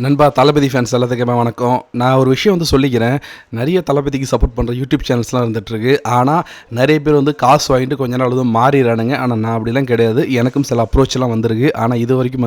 நண்பா தளபதி ஃபேன்ஸ் எல்லாத்துக்குமே வணக்கம். நான் ஒரு விஷயம் சொல்லிக்கிறேன். நிறைய தளபதிக்கு சப்போர்ட் பண்ணுற யூடியூப் சேனல்ஸ்லாம் இருந்துகிட்ருக்கு. ஆனால் நிறைய பேர் காசு வாங்கிட்டு கொஞ்ச நாள் மாறிடுறானுங்க. ஆனால் நான் அப்படிலாம் கிடையாது. எனக்கும் சில அப்ரோச்லாம் வந்திருக்கு. ஆனால் இது வரைக்கும்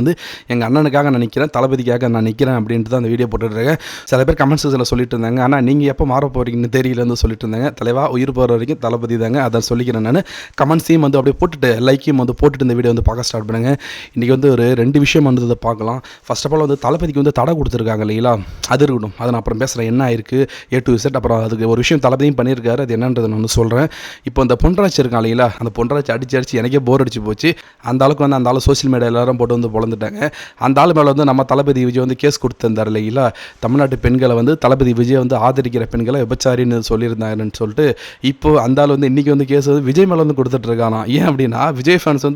எங்கள் அண்ணனுக்காக நான் நிற்கிறேன், தளபதிக்காக நான் நிற்கிறேன் அப்படின்ட்டு தான் அந்த வீடியோ போட்டுட்ருக்கேன். சில பேர் கமெண்ட் செக்ஷனில் சொல்லிட்டு இருந்தாங்க, ஆனால் நீங்கள் எப்போ மாற போகிறீங்கன்னு தெரியலன்னு சொல்லிட்டு இருந்தாங்க. தலைவா உயிர் போகிற வரைக்கும் தளபதி தாங்க, அதை சொல்லிக்கிறேன் நான். கமெண்ட்ஸையும் அப்படியே போட்டுட்டு லைக்கையும் போட்டுட்டு இந்த வீடியோ பார்க்க ஸ்டார்ட் பண்ணுங்கள். இன்றைக்கி ஒரு 2 விஷயம் அதை பார்க்கலாம். ஃபர்ஸ்ட் ஆஃப் ஆல் தளபதிக்கு தடை கொடுத்துருக்காங்க இல்லைங்களா, அது இருக்கட்டும். அதை நான் அப்புறம் பேசுகிறேன், என்ன ஆயிருக்கு A to Z. அப்புறம் அதுக்கு ஒரு விஷயம் தளபதியும் பண்ணியிருக்காரு, அது என்னன்றது நான் சொல்கிறேன். இப்போ இந்த பொன்ராஜ் இருக்கான் இல்லைங்களா, அந்த பொன்ராஜ் அடிச்சு எனக்கே போர் அடிச்சு போச்சு. அந்த அளவுக்கு அந்த ஆள் சோசியல் மீடியா எல்லாரும் போட்டு பொழந்துட்டாங்க. அந்த ஆள் மேலே நம்ம தளபதி விஜய் கேஸ் கொடுத்துருந்தார் இல்லைங்களா, தமிழ்நாட்டு பெண்களை தளபதி விஜய் ஆதரிக்கிற பெண்களை விபச்சாரின்னு சொல்லியிருந்தாங்கன்னு சொல்லிட்டு இப்போ அந்த ஆள் இன்றைக்கி கேஸ் விஜய் மேலே கொடுத்துட்டு இருக்கானா. ஏன் அப்படின்னா விஜய் ஃபேன்ஸ்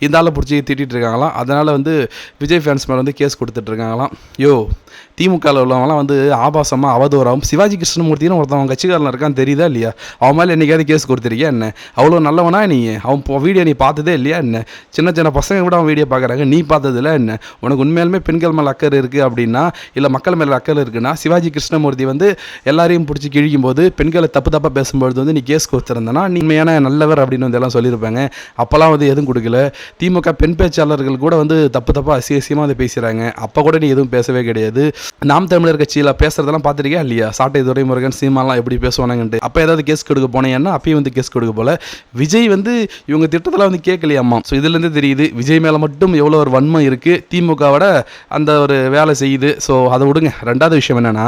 இந்த ஆளை பிடிச்சி திட்டிகிட்டு இருக்காங்களாம். அதனால் விஜய் ஃபேன்ஸ் மேலே கேஸ் கொடுத்துட்டு இருக்காங்களாம். திமுகவில் உள்ளவங்களாம் ஆபாசமாக அவதூறாகவும் சிவாஜி கிருஷ்ணமூர்த்தின்னு ஒருத்தவன் கட்சிக்காரன் இருக்கான்னு தெரியுதா இல்லையா, அவன் மேலே என்றைக்காவது கேஸ் கொடுத்துருக்கியா என்ன? அவ்வளோ நல்லவனா நீ? அவன் வீடியோ நீ பார்த்ததே இல்லையா என்ன? சின்ன சின்ன பசங்க கூட அவன் வீடியோ பார்க்குறாங்க, நீ பார்த்ததில்ல என்ன? உனக்கு உண்மையாலுமே பெண்கள் மேலே அக்கறை இருக்குது அப்படின்னா, இல்லை மக்கள் மேலே அக்கறை இருக்குன்னா, சிவாஜி கிருஷ்ணமூர்த்தி எல்லாரையும் பிடிச்சி கிழிக்கும் போது பெண்களை தப்பாக பேசும்பொழுது நீ கேஸ் கொடுத்துருந்தனா நீ உண்மையான நல்லவர் அப்படின்னு எல்லாம் சொல்லியிருப்பாங்க. அப்போல்லாம் எதுவும் கொடுக்கல. திமுக பெண் பேச்சாளர்கள் கூட தப்பாக அசியசியமாக பேசுகிறாங்க. அப்போ கூட நீ எதுவும் பேசவே கிடையாது. நாம் தமிழர் கட்சியில் பேசுறதெல்லாம் பார்த்துருக்கியா இல்லையா, சாட்டை துரைமுருகன் சீமாலாம் எப்படி பேசுவானுங்கன்ட்டு. அப்போ ஏதாவது கேஸ் கொடுக்க போனேன்னா அப்பயும் கேஸ் கொடுக்க போல. விஜய் இவங்க திட்டத்தில் கேட்கலையாம்மா. ஸோ இதுலேருந்து தெரியுது விஜய் மேலே மட்டும் எவ்வளோ ஒரு வன்மம் இருக்குது, திமுகவோட அந்த ஒரு வேலை செய்யுது. ஸோ அதை விடுங்க. ரெண்டாவது விஷயம் என்னென்னா,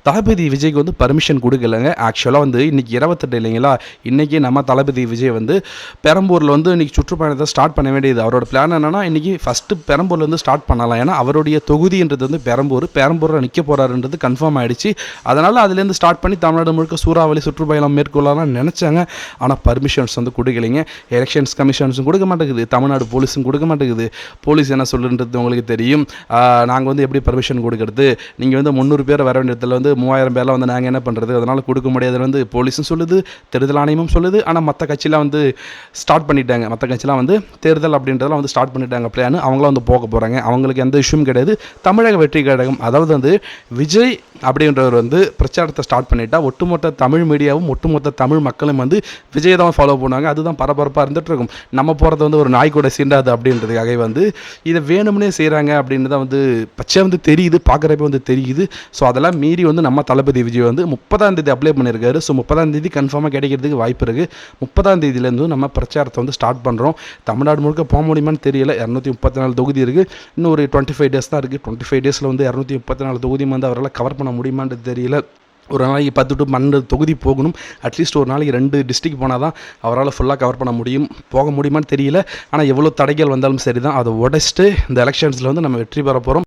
தளபதி விஜய்க்கு பர்மிஷன் கொடுக்கலங்க. ஆக்சுவலாக இன்னைக்கு 28 இல்லைங்களா, இன்றைக்கி நம்ம தளபதி விஜய் பெரம்பூரில் இன்றைக்கி சுற்றுப்பயணத்தை ஸ்டார்ட் பண்ண வேண்டியது. அவரோட பிளான் என்னென்னா, இன்றைக்கி ஃபஸ்ட்டு பெரம்பூர்லேருந்து ஸ்டார்ட் பண்ணலாம். ஏன்னா அவருடைய தொகுதின்றது பெரம்பூரில் நிற்க போகிறாருன்றது கன்ஃபார்ம் ஆகிடுச்சு. அதனால் அதுலேருந்து ஸ்டார்ட் பண்ணி தமிழ்நாடு முழுக்க சூறாவளி சுற்றுப்பயணம் மேற்கொள்ளலாம் நினச்சாங்க. ஆனால் பர்மிஷன்ஸ் கொடுக்கலைங்க. எலெக்ஷன்ஸ் கமிஷன்ஸும் கொடுக்க மாட்டேங்குது, தமிழ்நாடு போலீஸும் கொடுக்க மாட்டேங்குது. போலீஸ் என்ன சொல்லுன்றது உங்களுக்கு தெரியும். நாங்கள் எப்படி பர்மிஷன் கொடுக்கறது, நீங்கள் 300 பேர் வர வேண்டிய இடத்துல 3000 பேரில் நாங்கள் என்ன பண்ணுறது, அதனால் கொடுக்க முடியாதுன்னு போலீஸும் சொல்லுது, தேர்தல் ஆணையமும் சொல்லுது. ஆனால் மற்ற கட்சியெலாம் ஸ்டார்ட் பண்ணிட்டாங்க. மற்ற கட்சியெலாம் தேர்தல் அப்படின்றதெல்லாம் ஸ்டார்ட் பண்ணிட்டாங்க பிளான். அவங்களாம் போக போகிறாங்க. அவங்களுக்கு எந்த இஷ்யூவும் கிடையாது. தமிழக வெற்றி கழகம், அதாவது விஜய் அப்படின்றவர் பிரச்சாரத்தை ஸ்டார்ட் பண்ணிட்டா ஒட்டுமொத்த தமிழ் மீடியாவும் ஒட்டுமொத்த தமிழ் மக்களும் விஜய் தான் ஃபாலோ பண்ணுவாங்க. அதுதான் பரபரப்பாக இருந்துட்டு இருக்கும். நம்ம போகிறது ஒரு நாய் கூட சீண்டாது அப்படின்றதுக்காக இதை வேணும்னே செய்கிறாங்க அப்படின்னு தான் பச்சை தெரியுது, பார்க்குறப்ப தெரியுது. ஸோ அதெல்லாம் மீறி நம்ம தளபதி விஜய் 30ஆம் தேதி அப்ளை பண்ணியிருக்காரு. ஸோ 30ஆம் தேதி கன்ஃபார்மாக கிடைக்கிறதுக்கு வாய்ப்பு இருக்குது. 30ஆம் தேதியிலேருந்து நம்ம பிரச்சாரத்தை ஸ்டார்ட் பண்ணுறோம். தமிழ்நாடு முழுக்க போக முடியுமான்னு தெரியல. 234 தொகுதி இருக்குது. இன்னும் ஒரு 25 டேஸ் தான் இருக்குது. 25 டேஸில் 234 தொகுதி அவரால் கவர் பண்ண முடியுமான்றது தெரியல. ஒரு நாளைக்கு 10 to 12 தொகுதி போகணும். அட்லீஸ்ட் ஒரு நாளைக்கு 2 டிஸ்ட்ரிக்ட் போனால் தான் அவரால் ஃபுல்லாக கவர் பண்ண முடியும். போக முடியுமான்னு தெரியல. ஆனால் எவ்வளோ தடைகள் வந்தாலும் சரி தான், அதை உடைச்சிட்டு இந்த எலெக்ஷன்ஸில் நம்ம வெற்றி பெற போகிறோம்.